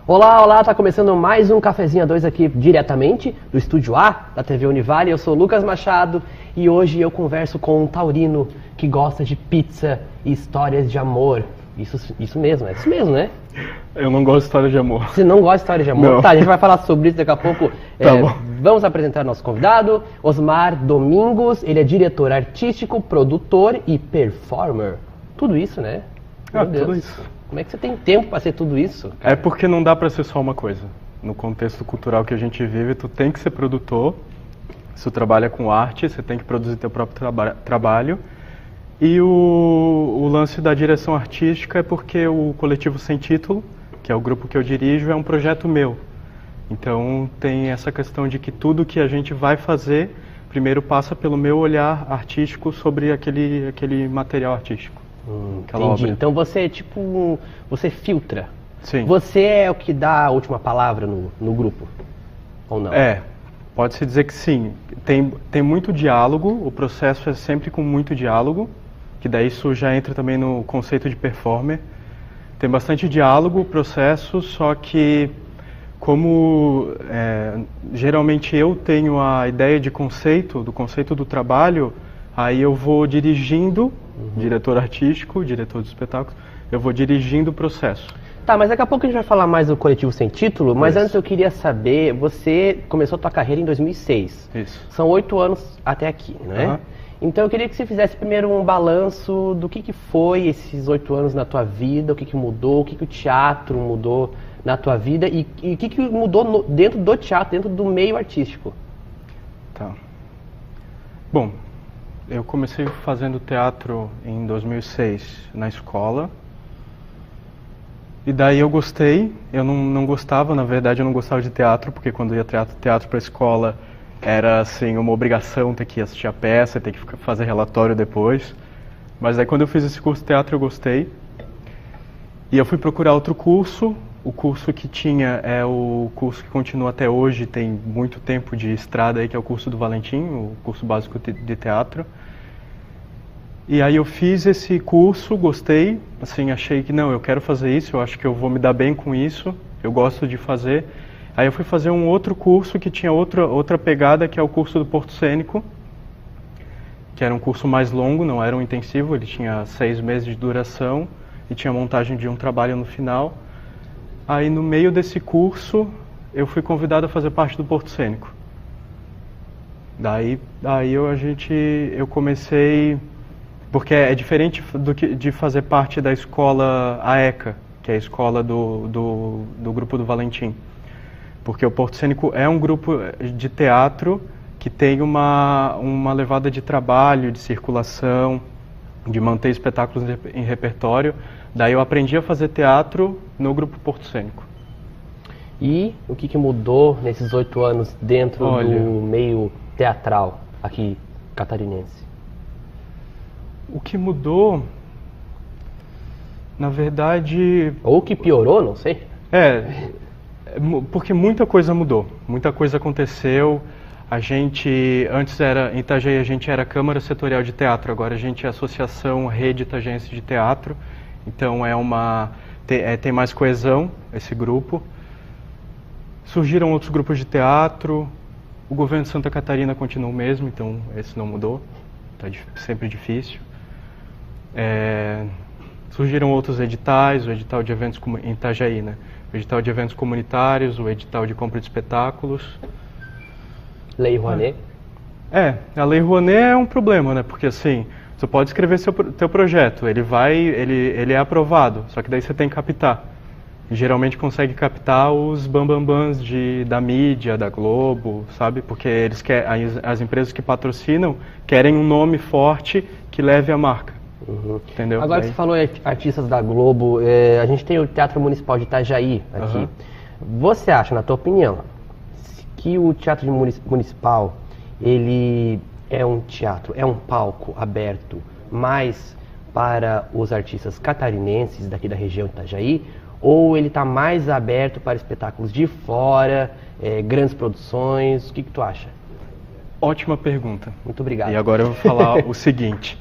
Olá, olá, tá começando mais um Cafezinho A2 aqui diretamente do Estúdio A da TV Univale. Eu sou o Lucas Machado e hoje eu converso com um taurino que gosta de pizza e histórias de amor. Isso mesmo, né? Eu não gosto de história de amor. Você não gosta de história de amor? Não. Tá, a gente vai falar sobre isso daqui a pouco. Tá bom. Vamos apresentar nosso convidado, Osmar Domingos. Ele é diretor artístico, produtor e performer. Tudo isso, né? Meu Deus. Tudo isso. Como é que você tem tempo para ser tudo isso? É porque não dá pra ser só uma coisa. No contexto cultural que a gente vive, tu tem que ser produtor. Se tu trabalha com arte, você tem que produzir teu próprio trabalho. E o lance da direção artística é porque o Coletivo Sem Título, que é o grupo que eu dirijo, é um projeto meu. Então tem essa questão de que tudo que a gente vai fazer, primeiro passa pelo meu olhar artístico sobre aquele material artístico. Entendi. Obra. Então você você filtra. Sim. Você é o que dá a última palavra no grupo, ou não? Pode-se dizer que sim. Tem muito diálogo, o processo é sempre com muito diálogo, que daí isso já entra também no conceito de performer. Tem bastante diálogo, o processo, só que como geralmente eu tenho a ideia do conceito do trabalho, aí eu vou dirigindo, diretor artístico, diretor de espetáculos, eu vou dirigindo o processo. Tá, mas daqui a pouco a gente vai falar mais do Coletivo Sem Título, mas antes eu queria saber, você começou a tua carreira em 2006. Isso. São 8 anos até aqui, né? Uhum. Então eu queria que você fizesse primeiro um balanço do que foi esses 8 anos na tua vida, o que mudou, o que o teatro mudou na tua vida e o que mudou dentro do teatro, dentro do meio artístico. Tá. Bom, eu comecei fazendo teatro em 2006 na escola. E daí eu gostei, eu não gostava, na verdade eu não gostava de teatro, porque quando eu ia teatro para a escola era assim uma obrigação ter que assistir a peça, ter que fazer relatório depois. Mas daí quando eu fiz esse curso de teatro eu gostei. E eu fui procurar outro curso, o curso que tinha é o curso que continua até hoje, tem muito tempo de estrada aí, que é o curso do Valentim, o curso básico de teatro. E aí eu fiz esse curso, gostei, assim, achei que não, eu quero fazer isso, eu acho que eu vou me dar bem com isso, eu gosto de fazer. Aí eu fui fazer um outro curso que tinha outra pegada, que é o curso do Porto Cênico, que era um curso mais longo, não era um intensivo, ele tinha 6 meses de duração e tinha montagem de um trabalho no final. Aí no meio desse curso eu fui convidado a fazer parte do Porto Cênico. Daí eu comecei... Porque é diferente de fazer parte da escola AECA, que é a escola do grupo do Valentim. Porque o Porto Cênico é um grupo de teatro que tem uma levada de trabalho, de circulação, de manter espetáculos em repertório. Daí eu aprendi a fazer teatro no grupo Porto Cênico. E o que mudou nesses 8 anos dentro do meio teatral aqui catarinense? O que mudou, na verdade... Ou que piorou, não sei. Porque muita coisa mudou, muita coisa aconteceu. A gente, antes em Itajaí, a gente era Câmara Setorial de Teatro, agora a gente é Associação Rede Itajaense de Teatro. Então tem mais coesão esse grupo. Surgiram outros grupos de teatro, o governo de Santa Catarina continua o mesmo, então esse não mudou, está sempre difícil. Surgiram outros editais, o edital de eventos em Itajaí, né? O edital de eventos comunitários, o edital de compra de espetáculos. Lei Rouanet? A Lei Rouanet é um problema, né? Porque assim, você pode escrever teu projeto, ele é aprovado, só que daí você tem que captar. E geralmente consegue captar os bambambãs da mídia, da Globo, sabe? Porque eles as empresas que patrocinam querem um nome forte que leve a marca. Entendeu? Agora que você falou em artistas da Globo, a gente tem o Teatro Municipal de Itajaí aqui. Você acha, na tua opinião, que o Teatro Municipal, ele é um teatro, é um palco aberto mais para os artistas catarinenses daqui da região de Itajaí, ou ele está mais aberto para espetáculos de fora, grandes produções? O que tu acha? Ótima pergunta. Muito obrigado. E agora eu vou falar o seguinte.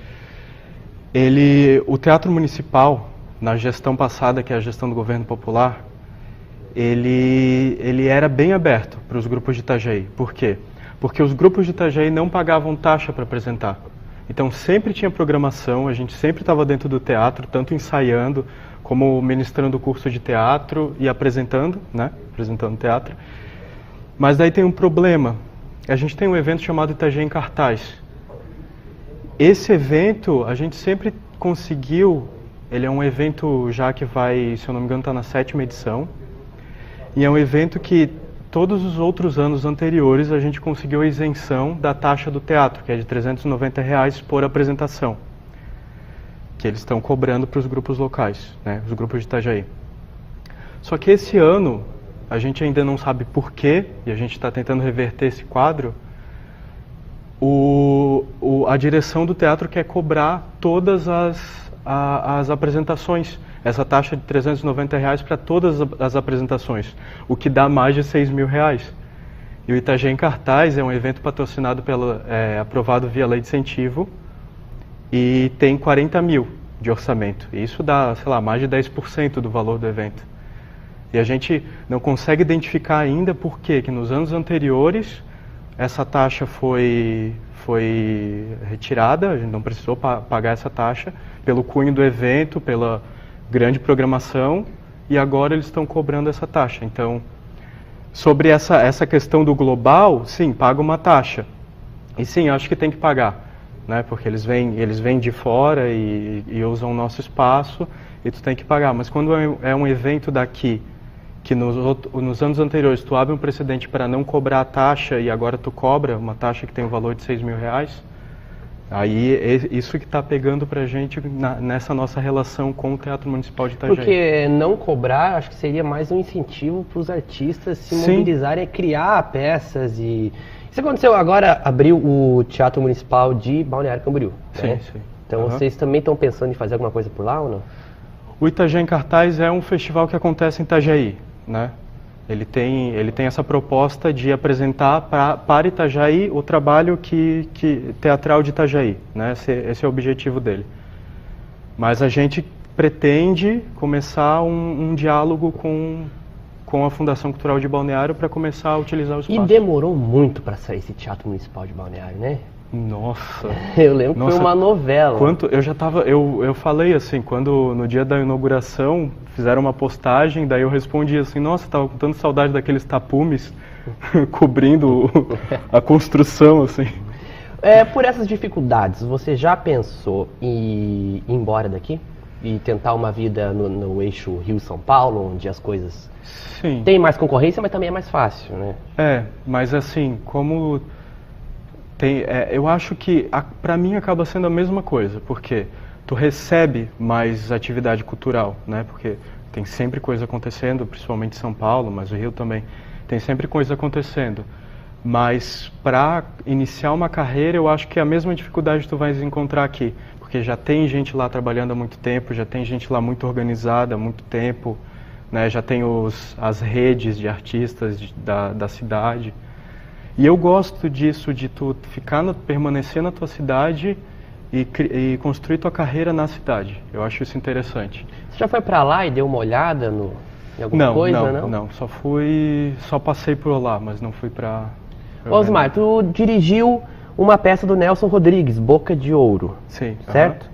O Teatro Municipal, na gestão passada, que é a gestão do governo popular, ele era bem aberto para os grupos de Itajaí. Por quê? Porque os grupos de Itajaí não pagavam taxa para apresentar. Então sempre tinha programação, a gente sempre estava dentro do teatro, tanto ensaiando como ministrando o curso de teatro e apresentando, né? Apresentando teatro. Mas daí tem um problema. A gente tem um evento chamado Itajaí em Cartaz. Esse evento a gente sempre conseguiu, ele é um evento já que vai, se eu não me engano, está na 7ª edição. E é um evento que todos os outros anos anteriores a gente conseguiu a isenção da taxa do teatro, que é de R$390 por apresentação, que eles estão cobrando para os grupos locais, né, os grupos de Itajaí. Só que esse ano, a gente ainda não sabe porquê, e a gente está tentando reverter esse quadro, a direção do teatro quer cobrar todas as apresentações, essa taxa de R$390 para todas as apresentações, o que dá mais de R$6.000. E o Itajaí em Cartaz é um evento patrocinado aprovado via lei de incentivo e tem 40 mil de orçamento. E isso dá, sei lá, mais de 10% do valor do evento. E a gente não consegue identificar ainda por que nos anos anteriores essa taxa foi retirada, a gente não precisou pagar essa taxa pelo cunho do evento, pela grande programação, e agora eles estão cobrando essa taxa. Então, sobre essa questão do global, sim, paga uma taxa. E sim, acho que tem que pagar, né? Porque eles vêm de fora e usam o nosso espaço, e tu tem que pagar. Mas quando é um evento daqui, que nos anos anteriores tu abre um precedente para não cobrar a taxa e agora tu cobra uma taxa que tem o valor de R$6.000, aí é isso que está pegando para a gente nessa nossa relação com o Teatro Municipal de Itajaí. Porque não cobrar, acho que seria mais um incentivo para os artistas se mobilizarem a criar peças e... Isso aconteceu agora, abriu o Teatro Municipal de Balneário Camboriú, né? Sim. Então vocês também estão pensando em fazer alguma coisa por lá ou não? O Itajaí em Cartaz é um festival que acontece em Itajaí, né? Ele tem essa proposta de apresentar para Itajaí o trabalho teatral de Itajaí, né? Esse é o objetivo dele. Mas a gente pretende começar um diálogo com a Fundação Cultural de Balneário para começar a utilizar o espaço. E demorou muito para sair esse Teatro Municipal de Balneário, né? Nossa! Eu lembro que foi uma novela. Eu falei assim, quando no dia da inauguração fizeram uma postagem, daí eu respondi assim, nossa, tava com tanta saudade daqueles tapumes cobrindo a construção, assim. Por essas dificuldades, você já pensou em ir embora daqui? E tentar uma vida no eixo Rio-São Paulo, onde as coisas... Sim. Tem mais concorrência, mas também é mais fácil, né? Mas assim, como... eu acho que para mim acaba sendo a mesma coisa, porque tu recebe mais atividade cultural, né? Porque tem sempre coisa acontecendo, principalmente em São Paulo, mas o Rio também tem sempre coisa acontecendo. Mas para iniciar uma carreira, eu acho que a mesma dificuldade tu vais encontrar aqui, porque já tem gente lá trabalhando há muito tempo, já tem gente lá muito organizada há muito tempo, né? Já tem as redes de artistas da cidade. E eu gosto disso, de tu permanecer na tua cidade e construir tua carreira na cidade. Eu acho isso interessante. Você já foi pra lá e deu uma olhada em alguma coisa, não? Não, só passei por lá, mas não fui pra... Osmar, tu dirigiu uma peça do Nelson Rodrigues, Boca de Ouro. Sim. Certo?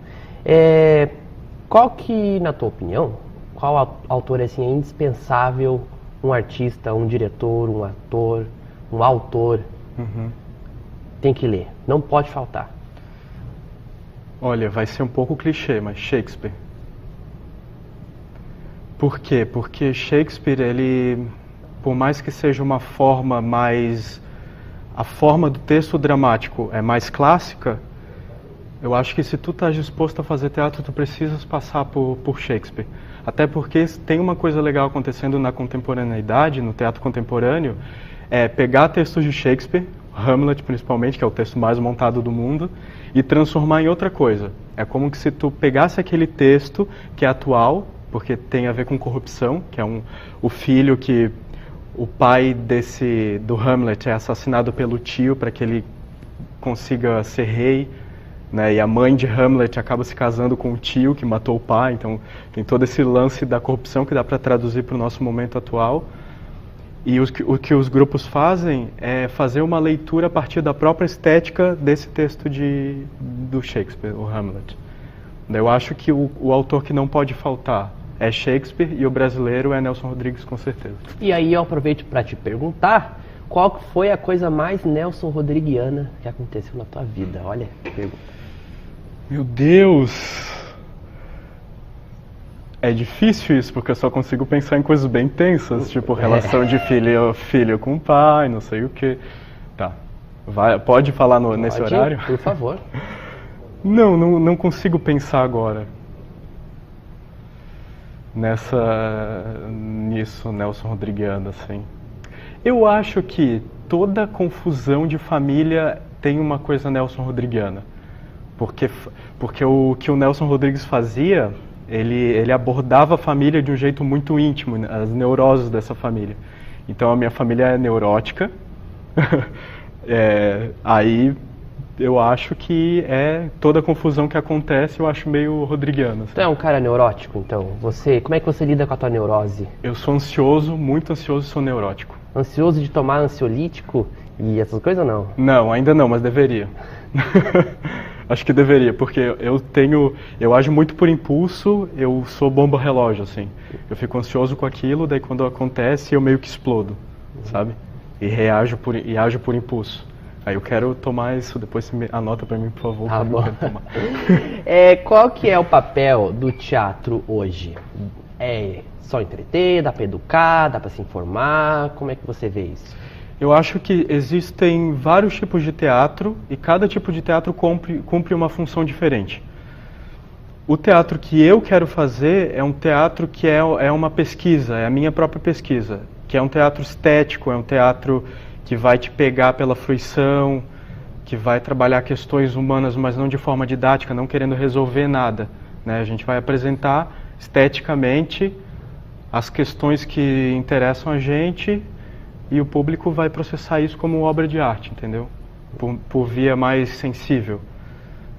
Qual que, na tua opinião, qual autor assim, é indispensável, um artista, um diretor, um ator... um autor tem que ler, não pode faltar? Olha, vai ser um pouco clichê, mas Shakespeare. Por quê? Porque Shakespeare, ele, por mais que seja uma forma mais... a forma do texto dramático é mais clássica, eu acho que se tu estás disposto a fazer teatro, tu precisas passar por Shakespeare. Até porque tem uma coisa legal acontecendo na contemporaneidade, no teatro contemporâneo, pegar textos de Shakespeare, Hamlet principalmente, que é o texto mais montado do mundo, e transformar em outra coisa. É como que se tu pegasse aquele texto que é atual, porque tem a ver com corrupção, que é o filho que o pai do Hamlet é assassinado pelo tio para que ele consiga ser rei, né? E a mãe de Hamlet acaba se casando com o tio que matou o pai, então tem todo esse lance da corrupção que dá para traduzir para o nosso momento atual. E o que os grupos fazem é fazer uma leitura a partir da própria estética desse texto do Shakespeare, o Hamlet. Eu acho que o autor que não pode faltar é Shakespeare e o brasileiro é Nelson Rodrigues, com certeza. E aí eu aproveito para te perguntar, qual que foi a coisa mais Nelson Rodriguiana que aconteceu na tua vida? Olha que pergunta. Meu Deus! É difícil isso, porque eu só consigo pensar em coisas bem tensas, tipo relação de filho com pai, não sei o quê. Tá. Pode falar nesse horário? Por favor. Não consigo pensar agora. Nisso, Nelson Rodriguiano, assim. Eu acho que toda confusão de família tem uma coisa Nelson Rodriguiana. Porque o que o Nelson Rodrigues fazia, ele abordava a família de um jeito muito íntimo, as neuroses dessa família. Então a minha família é neurótica. Aí eu acho que toda a confusão que acontece, eu acho meio rodriguiana. Assim. Tu é um cara neurótico, então? Como é que você lida com a tua neurose? Eu sou ansioso, muito ansioso e sou neurótico. Ansioso de tomar ansiolítico e essas coisas ou não? Não, ainda não, mas deveria. Acho que deveria, porque eu ajo muito por impulso, eu sou bomba relógio, assim. Eu fico ansioso com aquilo, daí quando acontece eu meio que explodo, sabe? E ajo por impulso. Aí eu quero tomar isso, depois você anota pra mim, por favor, tá bom. Eu quero tomar. Qual que é o papel do teatro hoje? É só entreter, dá pra educar, dá pra se informar? Como é que você vê isso? Eu acho que existem vários tipos de teatro e cada tipo de teatro cumpre uma função diferente. O teatro que eu quero fazer é um teatro que é uma pesquisa, é a minha própria pesquisa, que é um teatro estético, é um teatro que vai te pegar pela fruição, que vai trabalhar questões humanas, mas não de forma didática, não querendo resolver nada, né? A gente vai apresentar esteticamente as questões que interessam a gente e o público vai processar isso como obra de arte, entendeu? Por via mais sensível.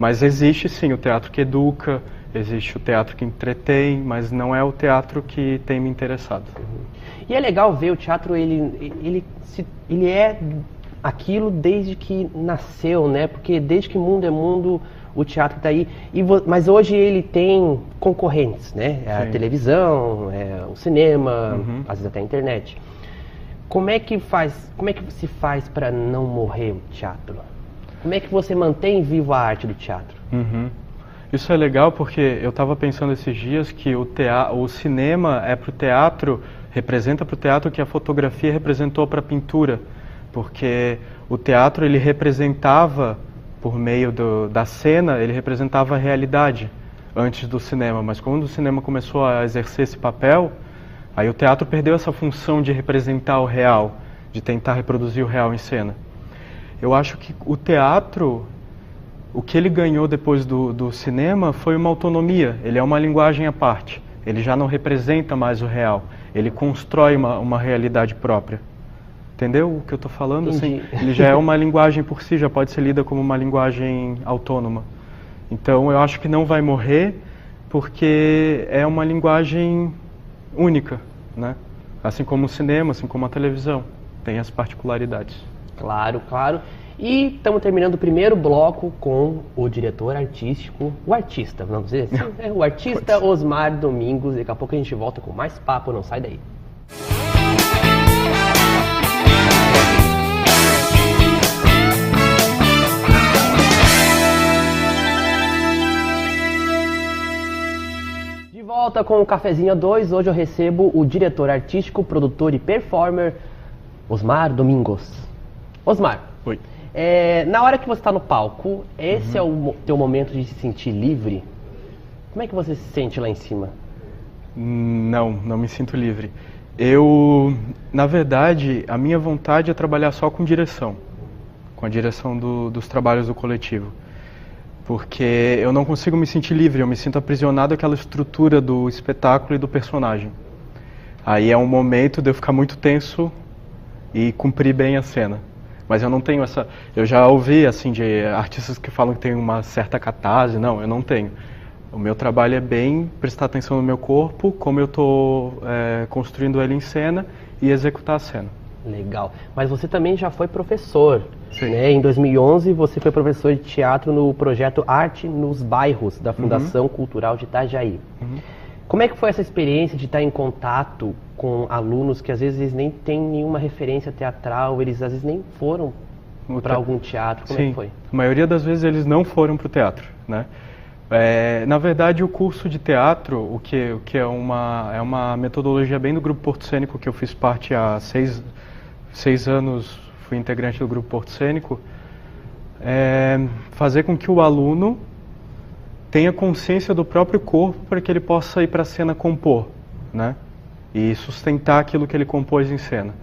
Mas existe sim o teatro que educa, existe o teatro que entretém, mas não é o teatro que tem me interessado. E é legal ver o teatro, ele é aquilo desde que nasceu, né? Porque desde que mundo é mundo, o teatro está aí. Mas hoje ele tem concorrentes, né? A televisão, o cinema, às vezes até a internet. Como é que se faz para não morrer o teatro? Como é que você mantém vivo a arte do teatro? Isso é legal porque eu estava pensando esses dias que o cinema é para o teatro, representa para o teatro o que a fotografia representou para a pintura. Porque o teatro ele representava, por meio da cena, ele representava a realidade antes do cinema. Mas quando o cinema começou a exercer esse papel, aí o teatro perdeu essa função de representar o real, de tentar reproduzir o real em cena. Eu acho que o teatro, o que ele ganhou depois do cinema foi uma autonomia, ele é uma linguagem à parte, ele já não representa mais o real, ele constrói uma realidade própria. Entendeu o que eu estou falando? Assim, ele já é uma linguagem por si, já pode ser lida como uma linguagem autônoma. Então eu acho que não vai morrer porque é uma linguagem única, né? Assim como o cinema, assim como a televisão, tem as particularidades. Claro, claro. E estamos terminando o primeiro bloco com o diretor artístico, o artista, vamos dizer assim, o artista Osmar Domingos. Daqui a pouco a gente volta com mais papo, não sai daí. De volta com o Cafezinho 2, hoje eu recebo o diretor artístico, produtor e performer, Osmar Domingos. Osmar. Oi. Na hora que você está no palco, esse é o teu momento de se sentir livre? Como é que você se sente lá em cima? Não me sinto livre. Na verdade, a minha vontade é trabalhar só com direção. Com a direção dos trabalhos do coletivo. Porque eu não consigo me sentir livre, eu me sinto aprisionado àquela estrutura do espetáculo e do personagem. Aí é um momento de eu ficar muito tenso e cumprir bem a cena. Mas eu não tenho essa... Eu já ouvi, assim, de artistas que falam que tem uma certa catarse. Não, eu não tenho. O meu trabalho é bem prestar atenção no meu corpo, como eu estou construindo ele em cena e executar a cena. Legal. Mas você também já foi professor. Sim. Né? Em 2011, você foi professor de teatro no projeto Arte nos Bairros, da Fundação Cultural de Itajaí. Como é que foi essa experiência de estar em contato com alunos que às vezes nem têm nenhuma referência teatral, eles às vezes nem foram para algum teatro? Como é que foi? A maioria das vezes eles não foram para o teatro, né? Na verdade, o curso de teatro, o que é uma metodologia bem do Grupo Porto Cênico, que eu fiz parte há 6 anos, fui integrante do Grupo Porto Cênico, fazer com que o aluno tenha consciência do próprio corpo para que ele possa ir para a cena compor, né? E sustentar aquilo que ele compôs em cena.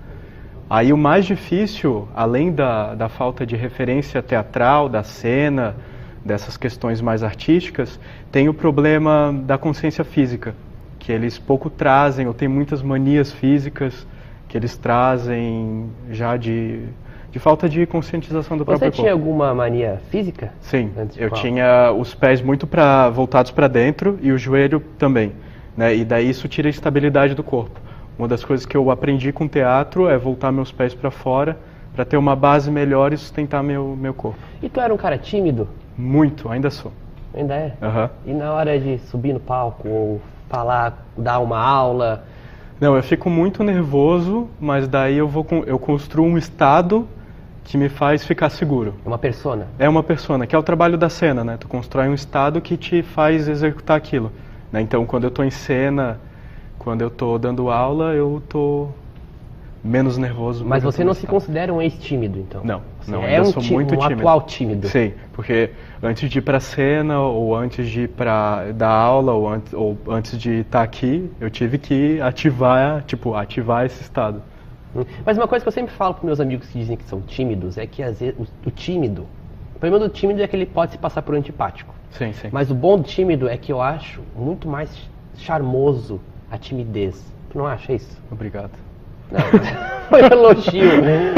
Aí o mais difícil, além da falta de referência teatral, da cena, dessas questões mais artísticas, tem o problema da consciência física, que eles pouco trazem, ou tem muitas manias físicas que eles trazem já de falta de conscientização do próprio corpo. Você tinha alguma mania física? Sim, eu tinha os pés muito voltados para dentro e o joelho também, né? E daí isso tira a estabilidade do corpo. Uma das coisas que eu aprendi com teatro é voltar meus pés para fora, para ter uma base melhor e sustentar meu corpo. E tu era um cara tímido? Muito, ainda sou. Ainda é? Uhum. E na hora de subir no palco ou falar, dar uma aula? Não, eu fico muito nervoso, mas daí eu construo um estado que me faz ficar seguro. É uma persona? É uma persona, que é o trabalho da cena, né? Tu constrói um estado que te faz executar aquilo, né? Então, quando eu estou em cena, quando eu estou dando aula, eu estou menos nervoso. Mas você não se considera um ex-tímido, então? Não, não, é eu sou muito tímido. Atual tímido? Sim, porque antes de ir para a cena, ou antes de ir para dar aula, ou antes de estar aqui, eu tive que ativar esse estado. Mas uma coisa que eu sempre falo para meus amigos que dizem que são tímidos é que às vezes o tímido, o problema do tímido é que ele pode se passar por antipático. Sim, sim. Mas o bom do tímido é que eu acho muito mais charmoso a timidez. Tu não acha isso? Obrigado. Não, foi um elogio.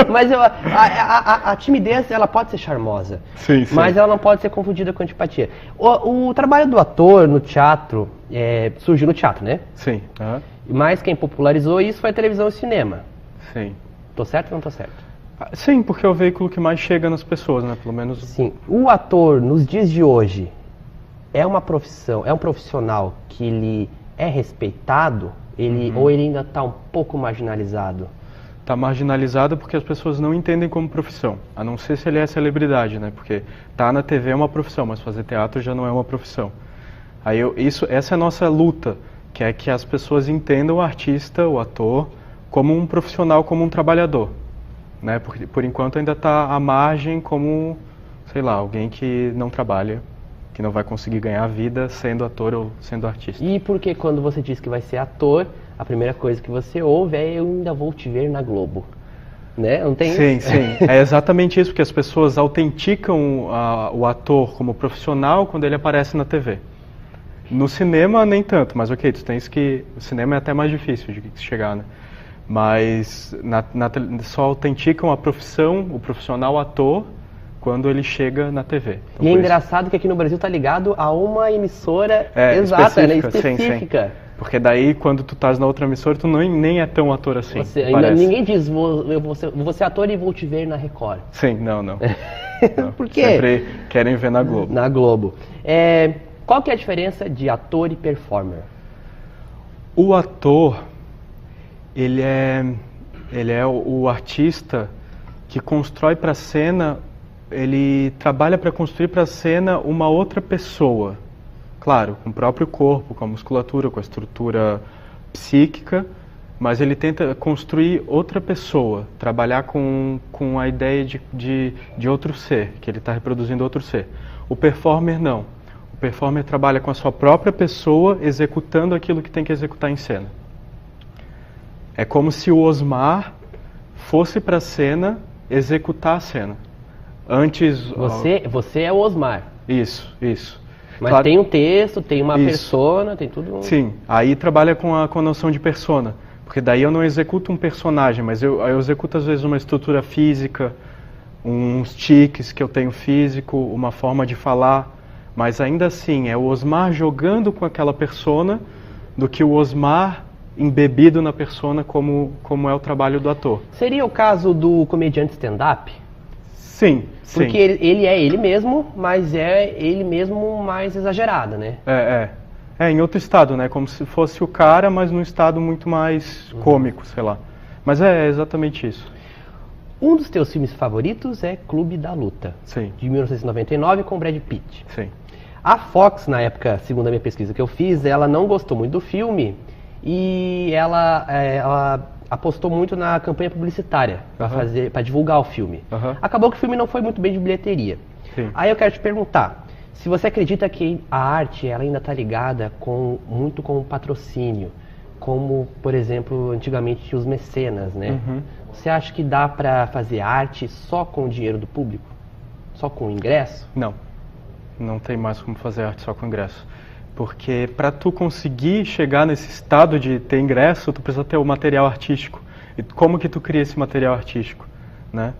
Mas a timidez, ela pode ser charmosa. Sim, sim. Mas ela não pode ser confundida com antipatia. O trabalho do ator no teatro surgiu no teatro, né? Sim. Uhum. Mas quem popularizou isso foi a televisão e o cinema. Sim. Tô certo ou não tô certo? Sim, porque é o veículo que mais chega nas pessoas, né? Pelo menos. Sim. O ator, nos dias de hoje, é uma profissão, é um profissional que ele é respeitado? Ou ele ainda está um pouco marginalizado? Está marginalizado porque as pessoas não entendem como profissão, a não ser se ele é celebridade, né? Porque tá na TV é uma profissão, mas fazer teatro já não é uma profissão. Aí essa é a nossa luta, que é que as pessoas entendam o artista, o ator, como um profissional, como um trabalhador, né? Porque por enquanto ainda está à margem como, sei lá, alguém que não trabalha, que não vai conseguir ganhar a vida sendo ator ou sendo artista. E por que quando você diz que vai ser ator, a primeira coisa que você ouve é eu ainda vou te ver na Globo? Né? Não tem Sim, isso? sim. É exatamente isso, porque as pessoas autenticam o ator como profissional quando ele aparece na TV. No cinema, nem tanto, mas ok, o cinema é até mais difícil de chegar, né? Mas só autenticam a profissão, o profissional ator, quando ele chega na TV. Então, e é engraçado que aqui no Brasil tá ligado a uma emissora exata, específica, né? Específica. Sim, sim. Porque daí, quando tu estás na outra emissora, tu nem é tão ator assim. Ninguém diz, vou ser ator e vou te ver na Record. Sim, não. Não. Por quê? Sempre querem ver na Globo. Na Globo. Qual que é a diferença de ator e performer? O ator, ele é o artista que constrói para a cena. Ele trabalha para construir para a cena uma outra pessoa. Claro, com o próprio corpo, com a musculatura, com a estrutura psíquica, mas ele tenta construir outra pessoa, trabalhar com a ideia de outro ser, que ele está reproduzindo outro ser. O performer não. O performer trabalha com a sua própria pessoa, executando aquilo que tem que executar em cena. É como se o Osmar fosse para a cena executar a cena. Antes... Você é o Osmar. Isso. Mas claro, tem um texto, tem uma persona, tem tudo... Sim, aí trabalha com a noção de persona. Porque daí eu não executo um personagem, mas eu executo às vezes uma estrutura física, uns tiques que eu tenho físico, uma forma de falar, mas ainda assim é o Osmar jogando com aquela persona do que o Osmar embebido na persona como é o trabalho do ator. Seria o caso do comediante stand-up? Sim, Porque sim. ele é ele mesmo, mas é ele mesmo mais exagerado, né? É, em outro estado, né? Como se fosse o cara, mas num estado muito mais cômico, sei lá. Mas é exatamente isso. Um dos teus filmes favoritos é Clube da Luta, Sim, de 1999, com Brad Pitt. sim. A Fox, na época, segundo a minha pesquisa que eu fiz, ela não gostou muito do filme e ela apostou muito na campanha publicitária para divulgar o filme. Acabou que o filme não foi muito bem de bilheteria. Sim. Aí eu quero te perguntar, se você acredita que a arte ela ainda está ligada muito com o patrocínio, como, por exemplo, antigamente os mecenas, né? Você acha que dá para fazer arte só com o dinheiro do público? Só com o ingresso? Não tem mais como fazer arte só com ingresso. Porque para tu conseguir chegar nesse estado de ter ingresso, tu precisa ter o material artístico. E como que tu cria esse material artístico, né?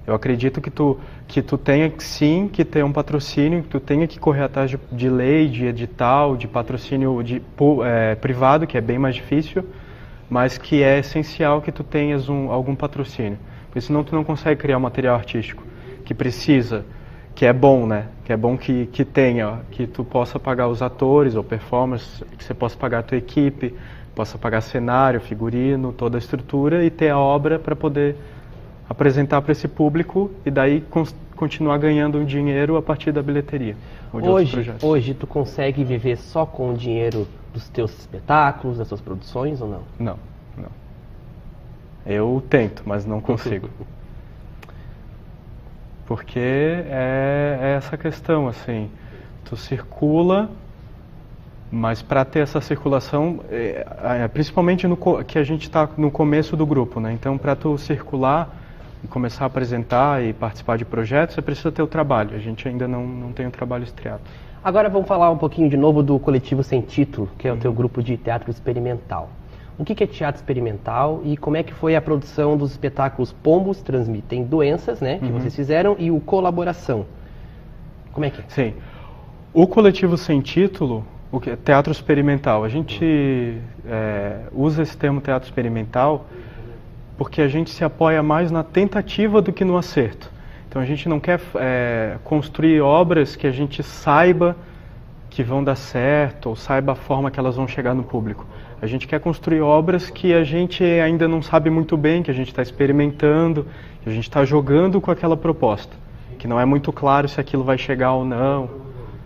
Eu acredito que tu tenha sim que ter um patrocínio, que tu tenha que correr atrás de lei, de edital, de patrocínio privado, que é bem mais difícil, mas que é essencial que tu tenhas algum patrocínio. Porque senão tu não consegue criar um material artístico que precisa, que é bom, né? Que é bom que tenha, que tu possa pagar os atores ou performers, que você possa pagar a tua equipe, possa pagar cenário, figurino, toda a estrutura e ter a obra para poder apresentar para esse público e daí continuar ganhando um dinheiro a partir da bilheteria. Hoje tu consegue viver só com o dinheiro dos teus espetáculos, das suas produções ou não? Não. Eu tento, mas não consigo. Porque é essa questão, assim, tu circula, mas para ter essa circulação, principalmente que a gente está no começo do grupo, né? Então, para tu circular e começar a apresentar e participar de projetos, você precisa ter o trabalho. A gente ainda não tem o trabalho estreado. Agora vamos falar um pouquinho de novo do Coletivo Sem Título, que é o teu grupo de teatro experimental. O que é teatro experimental e como é que foi a produção dos espetáculos Pombos Transmitem Doenças, né, que vocês fizeram, e o Colaboração? Como é que é? Sim. O Coletivo Sem Título, o que é teatro experimental, a gente usa esse termo teatro experimental porque a gente se apoia mais na tentativa do que no acerto. Então a gente não quer construir obras que a gente saiba que vão dar certo ou saiba a forma que elas vão chegar no público. A gente quer construir obras que a gente ainda não sabe muito bem, que a gente está experimentando, que a gente está jogando com aquela proposta, que não é muito claro se aquilo vai chegar ou não,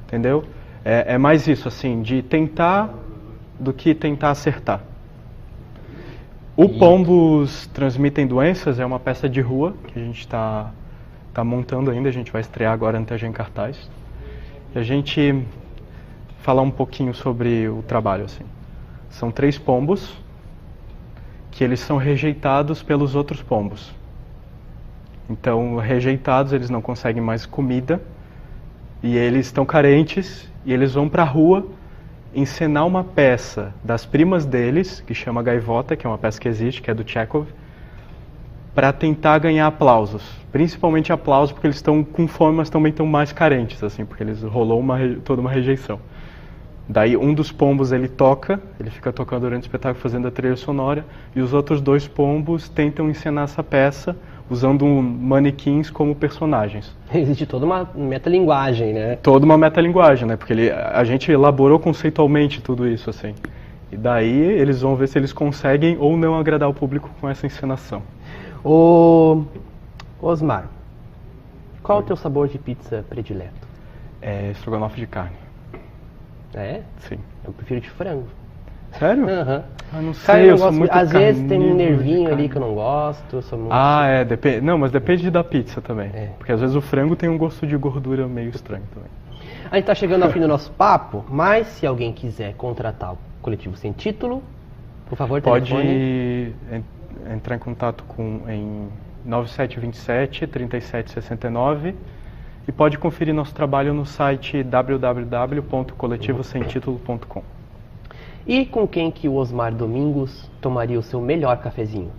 entendeu? É mais isso, assim, de tentar do que tentar acertar. O Pombos Transmitem Doenças é uma peça de rua que a gente está montando ainda, a gente vai estrear agora no TG em Cartaz. E a gente falar um pouquinho sobre o trabalho, assim. São 3 pombos que eles são rejeitados pelos outros pombos. Então, rejeitados, eles não conseguem mais comida e eles estão carentes e eles vão para a rua encenar uma peça das primas deles, que chama Gaivota, que é uma peça que existe, que é do Chekhov, para tentar ganhar aplausos. Principalmente aplausos porque eles estão com fome, mas também estão mais carentes, assim, porque eles rolou toda uma rejeição. Daí um dos pombos ele fica tocando durante o espetáculo fazendo a trilha sonora, e os outros 2 pombos tentam encenar essa peça usando manequins como personagens. Existe toda uma metalinguagem, né? Toda uma metalinguagem, né? Porque a gente elaborou conceitualmente tudo isso, assim. E daí eles vão ver se eles conseguem ou não agradar o público com essa encenação. Osmar, qual é o teu sabor de pizza predileto? É estrogonofe de carne. É? Sim. Eu prefiro de frango. Sério? Aham. Ah, não sei, Cara, eu sou muito às vezes tem um carnívoro de nervinho ali carne. que eu não gosto. Eu sou muito... Depende. Não, mas depende da pizza também. É. Porque às vezes o frango tem um gosto de gordura meio estranho também. A gente está chegando ao fim do nosso papo, mas se alguém quiser contratar o Coletivo Sem Título, por favor, telefone. Pode entrar em contato em 9727-3769 e pode conferir nosso trabalho no site www.coletivosemtitulo.com. E com quem que o Osmar Domingos tomaria o seu melhor cafezinho?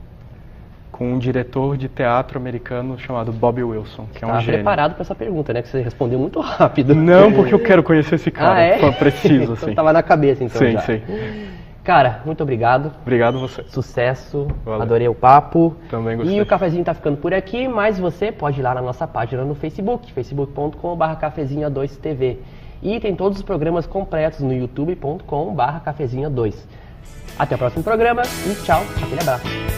com um diretor de teatro americano chamado Bob Wilson, que é um Tá gênio. preparado para essa pergunta, né? Que você respondeu muito rápido. Não, porque eu quero conhecer esse cara. Ah, é? Preciso, Então assim. tava na cabeça, então, Sim, já. sim. Cara, muito obrigado. Obrigado a você. Sucesso. Valeu. Adorei o papo. Também gostei. E o cafezinho tá ficando por aqui, mas você pode ir lá na nossa página no Facebook, facebook.com/cafezinha2tv. E tem todos os programas completos no youtube.com/cafezinha2. Até o próximo programa e tchau. Aquele abraço.